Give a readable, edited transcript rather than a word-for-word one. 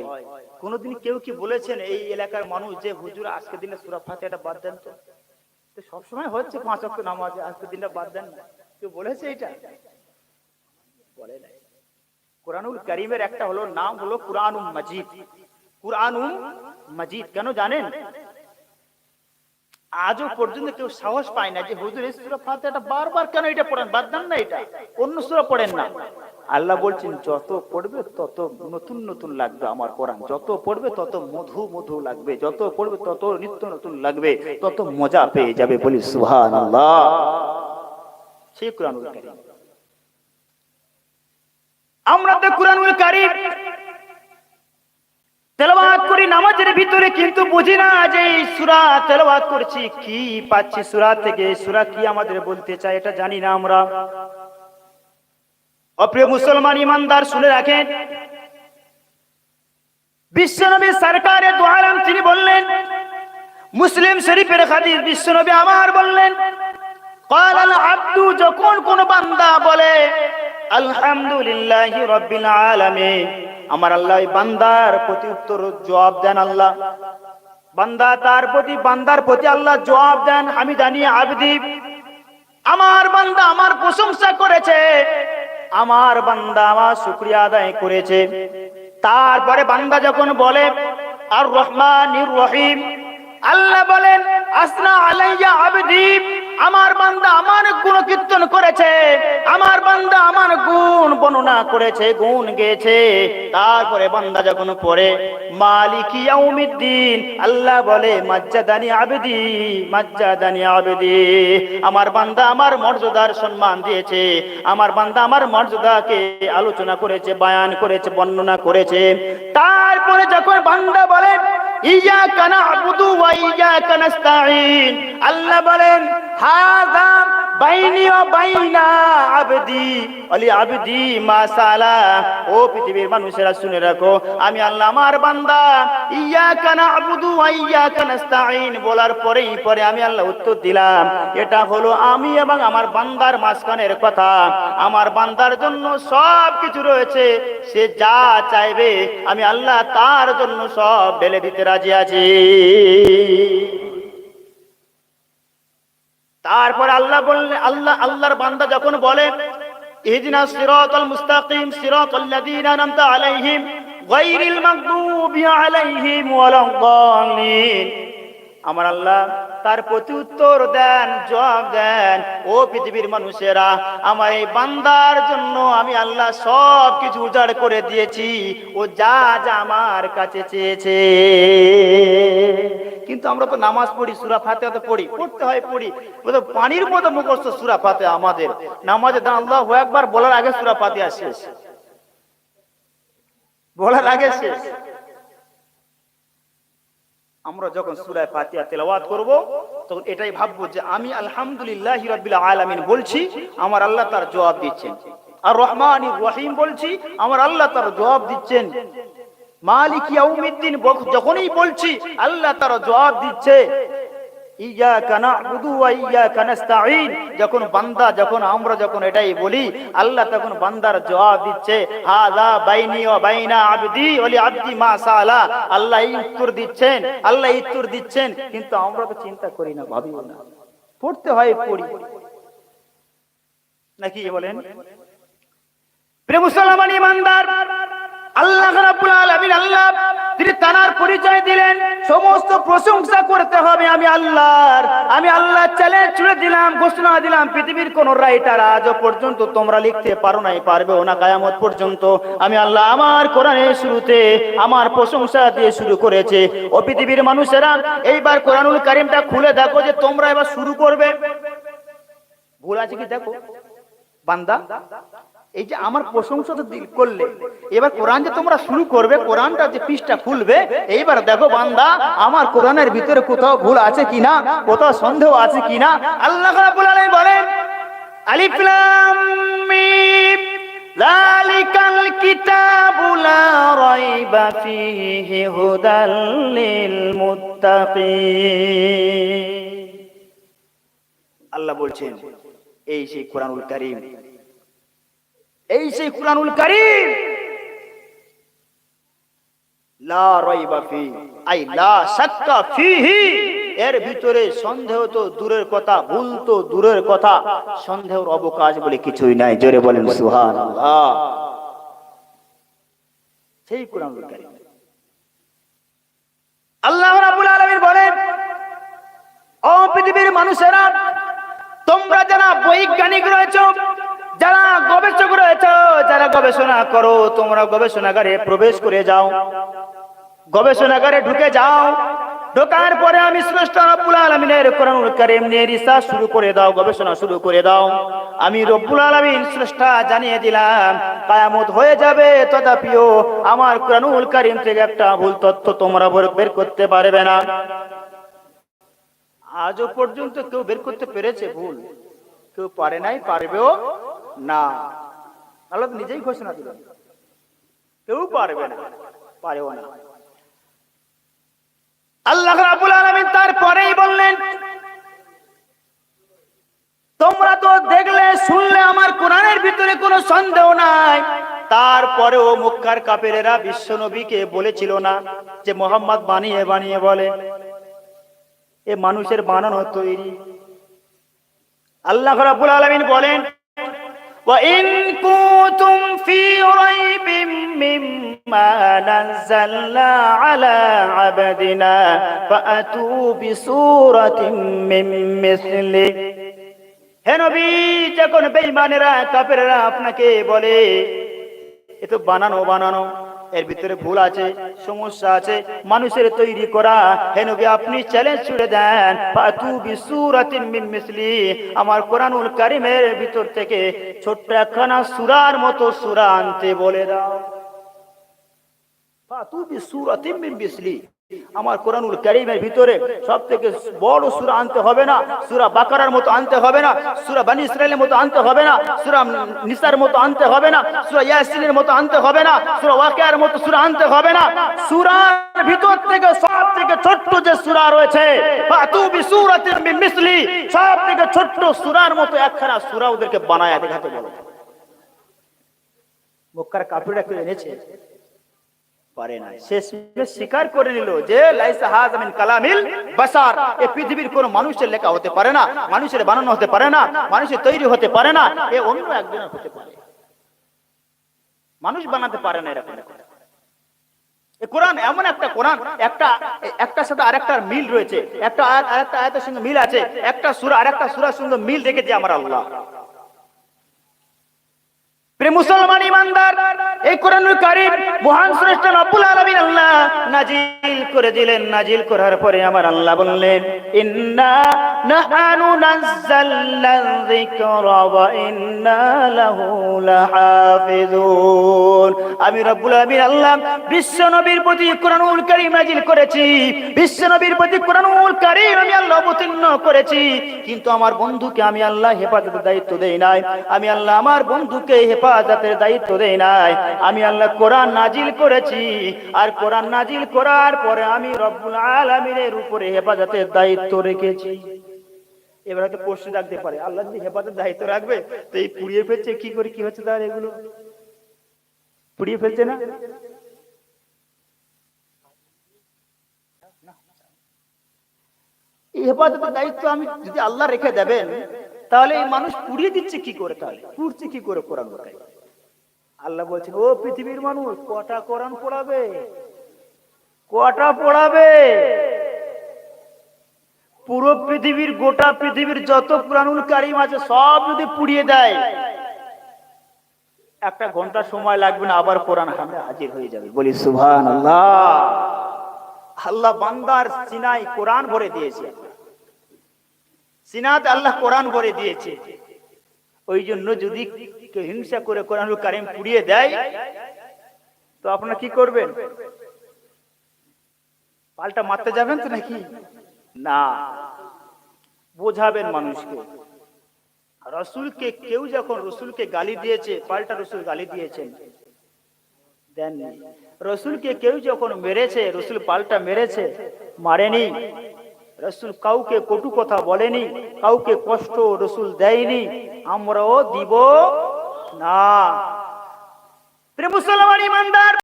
হয়। কোনদিন কেউ কি বলেছেন এই এলাকার মানুষ যে হুজুর আজকের দিনে সূরা ফাতিহাটা বাদ দেন? তো সবসময় হচ্ছে 5 ওয়াক্ত নামাজে, আজকের দিনটা বাদ দেন না, কেউ বলেছে এটা? বলে নাই। কুরআনুল কারীমের একটা হলো নাম হলো কুরআনুল মাজিদ। কুরআনুল মাজিদ কেন জানেন? আজও পর্যন্ত কেউ সাহস পায় না যে হুজুর এই সূরা ফাতিহাটা বারবার কেন এটা পড়েন, বাদ দেন না, এটা অন্য সূরা পড়েন না। আল্লাহ বলছেন যত পড়বে তত নতুন নতুন লাগবে আমার কোরআন, যত পড়বে তত মধু মধু লাগবে, যত পড়বে তত নিত্য নতুন লাগবে, তত মজা পেয়ে যাবে। বলি সুবহানাল্লাহ। সেই কুরআনুল কারীম আমরা তো কুরআনুল কারীম তেলাওয়াত করি নামাজের ভিতরে, কিন্তু বুঝি না যে এই সূরা তেলাওয়াত করছি কি পাচ্ছি সূরা থেকে, সূরা কি আমাদের বলতে চায় এটা জানি না আমরা। অপ্রিয় মুসলমান ইমানদার শুনে রাখেন, বিশ্বনবী সরকারে দু আলম তিনি বললেন, মুসলিম শরীফের হাদিস, বিশ্বনবী আমার বললেন, ক্বালাল আব্দু, যখন কোন বান্দা বলে আলহামদুলিল্লাহি রাব্বিল আলামিন, আমার আল্লাহ বান্দার প্রতি উত্তর জবাব দেন। আল্লাহ বান্দা তার প্রতি, বান্দার প্রতি আল্লাহ জবাব দেন, হামিদানি আবদি, আমার বান্দা আমার প্রশংসা করেছে, আমার বান্দা আমার শুকরিয়া আদায় করেছে। তারপরে বান্দা যখন বলে আর রহমানির রহিম, আল্লাহ বলেন আসনা আলাইয়া আবদি, আমার বান্দা আমার গুণ কীর্তন করেছে, আমার বান্দা আমার গুণ বর্ণনা করেছে, গুণ গেয়েছে। তারপরে বান্দা যখন পড়ে মালিকি ইয়াউমিদ্দিন, আল্লাহ বলে মাজ্জাদানি আবদি, মাজ্জাদানি আবদি, আমার বান্দা আমার মর্যাদার সম্মান দিয়েছে, আমার বান্দা আমার মর্যাদাকে আলোচনা করেছে, বয়ান করেছে, বর্ণনা করেছে। তারপরে যখন বান্দা বলে ইয়াকা না'বুদু ওয়া ইয়াকা নাস্তাঈন, আল্লাহ বলেন হাযা বাইনি ওয়া বাইনা আবদি ওয়ালি আবদি মা সালা। ও পৃথিবীর মানুষেরা শুনে রাখো, আমি আল্লাহ আমার বান্দা ইয়াকা না'বুদু ওয়া ইয়াকা নাস্তাঈন বলার পরে আমি আল্লাহ উত্তর দিলাম, এটা হলো আমি এবং আমার বান্দার মাঝখানের কথা। আমার বান্দার জন্য সব কিছু রয়েছে, সে যা চাইবে আমি আল্লাহ তার জন্য সব ঢেলে দিতে রাজি আছি। তারপর আল্লাহ বললেন, আল্লাহর বান্দা যখন বলে ইহদিনাস সিরাতাল মুস্তাকিম সিরাতাল্লাযীনা আন'আমতা আলাইহিম গায়রিল মাগদুবি আলাইহিম ওয়ালাদ-দাল্লিন, আমার আল্লাহ তার প্রতি উত্তর দেন, জবাব দেন, ও পৃথিবীর মানুষেরা, আমার এই বান্দার জন্য আমি আল্লাহ সব কিছু উজাড় করে দিয়েছি, ও যা যা আমার কাছে চেয়েছে। কিন্তু আমরা তো নামাজ পড়ি, সূরা ফাতিহা তো পড়তে হয়, পড়ি, ও তো পানির মতো মুখস্থ সূরা ফাতিহা আমাদের। নামাজে দাঁড়ান আল্লাহু আকবার বলার আগে সূরা ফাতিহা শেষ, বলার আগে শেষ। আমরা যখন সূরা ফাতিহা তেলাওয়াত করব তখন এটাই ভাববো যে আমি আলহামদুলিল্লাহি রাব্বিল আলামিন বলছি, আমার আল্লাহ তার জবাব দিচ্ছেন। আর রহমানির রহিম বলছি, আমার আল্লাহ তার জবাব দিচ্ছেন। মালিক ইয়াউমিদ্দিন যখনই বলছি আল্লাহ তার জবাব দিচ্ছে। ইয়াকা না'বুদু ওয়া ইয়াকা নাস্তাঈন, যখন বান্দা আমরা এটাই বলি, আল্লাহ তখন বান্দার জবাব দিচ্ছে হাযা বাইনি ওয়া বাইনা আবদি ওয়ালি আবদি মা সালা, আল্লাহ এই উত্তর দিচ্ছেন, কিন্তু আমরা তো চিন্তা করি না, ভাবিও না। পড়তে হয়, পড়ি নাকি বলেন? প্রিয় মুসলমান ইমানদার, আল্লাহ রাব্বুল আলামিন, আল্লাহ তিনি তার পরিচয় দিলেন, সমস্ত প্রশংসা করতে হবে আমি আল্লাহর। আমি আল্লাহ চ্যালেঞ্জ ছুড়ে দিলাম, ঘোষণা দিলাম, পৃথিবীর কোন রাইটার আজও পর্যন্ত তোমরা লিখতে পারো নাই, পারবেও না কিয়ামত পর্যন্ত। আমি আল্লাহ আমার কোরআনের শুরুতে আমার প্রশংসা দিয়ে শুরু করেছে। ও পৃথিবীর মানুষেরা, এইবার কোরআনুল কারীমটা খুলে দেখো যে তোমরা এবার শুরু করবে। ভুল আছে কি দেখো বান্দা, এই যে আমার প্রশংসা তো করলে, এবার কোরআন যে তোমরা শুরু করবে, কোরআনটা যে পৃষ্ঠা খুলবে, এইবার দেখো বান্দা আমার কোরআনের ভিতরে কোথাও ভুল আছে কিনা, কোথাও সন্দেহ আছে কিনা। আল্লাহ রাব্বুল আলামিন বলেন আলিফ লাম মিম যালিকাল কিতাবু লা রাইবা ফীহি হুদাল লিল মুত্তাকিন। আল্লাহ বলছেন এই সেই কোরআনুল কারীম, এই সেই কোরআনুল কারীম। লা রাইবা ফি, আই লা শাক্কা ফিহি, এর ভিতরে সন্দেহ তো দূরের কথা, ভুল তো দূরের কথা, সন্দেহের অবকাশ বলে কিছুই নাই। জোরে বলেন সুবহানাল্লাহ। সেই কোরআনুল কারীম আল্লাহ রাব্বুল আলামিন বলেন, ও পৃথিবীর মানুষেরা, তোমরা যারা বৈজ্ঞানিক রয়েছে, যারা গবেষক রয়েছে, যারা গবেষণা করো, তোমরা গবেষণাগারে প্রবেশ করে যাও, গবেষণাগারে ঢুকে যাও। ঢোকার পরে আমি স্রষ্টা রব্বুল আলামিনের কোরআনুল কারীম নিয়ে রিসার্চ শুরু করে দাও, গবেষণা শুরু করে দাও। আমি রব্বুল আলামিন স্রষ্টা জানিয়ে দিলাম, কিয়ামত হয়ে যাবে, তথাপিও আমার কোরআনুল কারীম থেকে একটা ভুল তথ্য তোমরা বের করতে পারবে না। আজও পর্যন্ত কেউ বের করতে পেরেছে ভুল? কেউ পারে নাই, পারবেও না। আল্লাহ নিজেই ঘোষণা দিলেন, কেউ পারবে না, পারেও না। আল্লাহ রাব্বুল আলামিন তারপরেই বললেন, তোমরা তো দেখলে শুনলে আমার কোরআনের ভিতরে কোনো সন্দেহ নাই, তারপরেও মক্কার কাফেরেরা বিশ্ব নবীকে বলেছিল না যে মুহাম্মদ বানিয়ে বানিয়ে বলে, এ মানুষের বানানো তৈরি। আল্লাহ রাব্বুল আলামিন বলেন, ওয়া ইন কুনতুম ফি রাইবিম মিম্মা নাযালনা আলা আবদিনা ফাআতু বিসূরাতিন মিন মিসলি। হে নবী, যখন বেঈমানেরা কাফেররা আপনাকে বলে এ তো বানানো বানানো, এর ভিতরে ভুল আছে, সমস্যা আছে, মানুষের তৈরি করা, হে নবী আপনি চ্যালেঞ্জ ছুড়ে দেন, ফাতু বিসূরাতিন মিন মিসলি, আমার কোরআনুল কারীমের ভিতর থেকে ছোট্ট একখানা সূরার মতো সূরা আনতে বলে দাও। ফাতু বিসূরাতিন মিন মিসলি, আমার কোরআনুল কারীমের ভিতরে সবথেকে বড় সূরা আনতে হবে না, সূরা বাকারার মতো আনতে হবে না, সূরা বনী ইসরাঈলের মতো আনতে হবে না, সূরা নিসার মতো আনতে হবে না, সূরা ইয়াসিনের মতো আনতে হবে না, সূরা ওয়াকিয়ার মতো সূরা আনতে হবে না। সূরার ভিতর থেকে সবথেকে ছোট্ট যে সূরা রয়েছে, ফাতু বিসূরাতিন মিন মিসলি, সবথেকে ছোট্ট সূরার মতো একখানা সূরা ওদেরকে বানায়া দেখাতে বলো। মক্কার কাফিররা কি এনেছে? পারে না। শেষমেশ স্বীকার করে নিল যে লাইসা হাযা মিন কালামিল বাশার, এই পৃথিবীর কোন মানুষের লেখা হতে পারে না, মানুষের বানানো হতে পারে না, মানুষের তৈরি হতে পারে না, এ অন্য একজনের হতে পারে, মানুষ বানাতে পারে না এরকম। এই কোরআন এমন একটা কোরআন, একটার সাথে আরেকটার মিল রয়েছে, একটা আয়াত আরেকটা আয়াতের সঙ্গে মিল আছে, একটা সূরা আরেকটা সূরার সঙ্গে মিল রেখেছে আমার আল্লাহ। প্রিয় মুসলমান ইমানদার, এই কোরআনুল কারীম মহান স্রষ্টা রব্বুল আলামিন আল্লাহ নাজিল করে দিলেন। নাজিল করার পরে আমার আল্লাহ বললেন, ইন্না নাহনু নাযালনা যিকরা ওয়া ইন্না লাহু লাহাফিজুন। আমি রব্বুল আলামিন আল্লাহ বিশ্ব নবীর প্রতি কোরআনুল কারীম নাজিল করেছি, বিশ্ব নবীর প্রতি কোরআনুল কারীম আমি আল্লাহ অবতীর্ণ করেছি, কিন্তু আমার বন্ধুকে আমি আল্লাহ হেফাজতের দায়িত্ব দেই নাই, আমি আল্লাহ আমার বন্ধুকে হেফাজতের দায়িত্ব দেই নাই। আমি আল্লাহ কোরআন নাজিল করেছি, আর কোরআন নাজিল করার পরে আমি রব্বুল আলামিনের উপরে হেফাজতের দায়িত্ব রেখেছি। এবার হয়তো প্রশ্ন রাখতে পারে, আল্লাহ যদি হেফাজতের দায়িত্ব রাখবে তো এই পুড়িয়ে ফেলছে কি করে, কি হচ্ছে তার, এগুলো পুড়িয়ে ফেলছে না? এই হেফাজতের দায়িত্ব আমি যদি আল্লাহ রেখে দেবেন, তাহলে এই মানুষ পুড়িয়ে দিচ্ছে কি করে, তাহলে পুড়ছে কি করে কোরআন? আল্লাহ বলছেন, ও পৃথিবীর মানুষ, কটা কোরআন পড়াবে, কটা পড়াবে? পুরো পৃথিবীর, গোটা পৃথিবীর যত কোরআনুল কারীম আছে সব যদি পুড়িয়ে দেয়, একটা ঘন্টা সময় লাগবে না, আবার কোরআন সামনে হাজির হয়ে যাবে। বলি সুবহানাল্লাহ। আল্লাহ বান্দার সিনায় কোরআন ভরে দিয়েছে, সিনাতে আল্লাহ কোরআন ভরে দিয়েছে। ওই জন্য যদি কেউ হিংসা করে কোরআনুল কারীম পুড়িয়ে দেয়, তো আপনারা কি করবেন? পাল্টা মারতে যাবেন তো নাকি? না, বোঝাবেন মানুষকে। রাসূলকে কেউ যখন রাসূলকে গালি দিয়েছে, পাল্টা রাসূল গালি দিয়েছেন, দেননি। রাসূলকে কেউ যখন মেরেছে, রাসূল পাল্টা মেরেছে, মারেনি। রাসূল কাউকে কটু কথা বলেনি, কাউকে কষ্ট রাসূল দেয়নি, আমরাও দিব না। প্রিয় মুসলমান ইমানদার,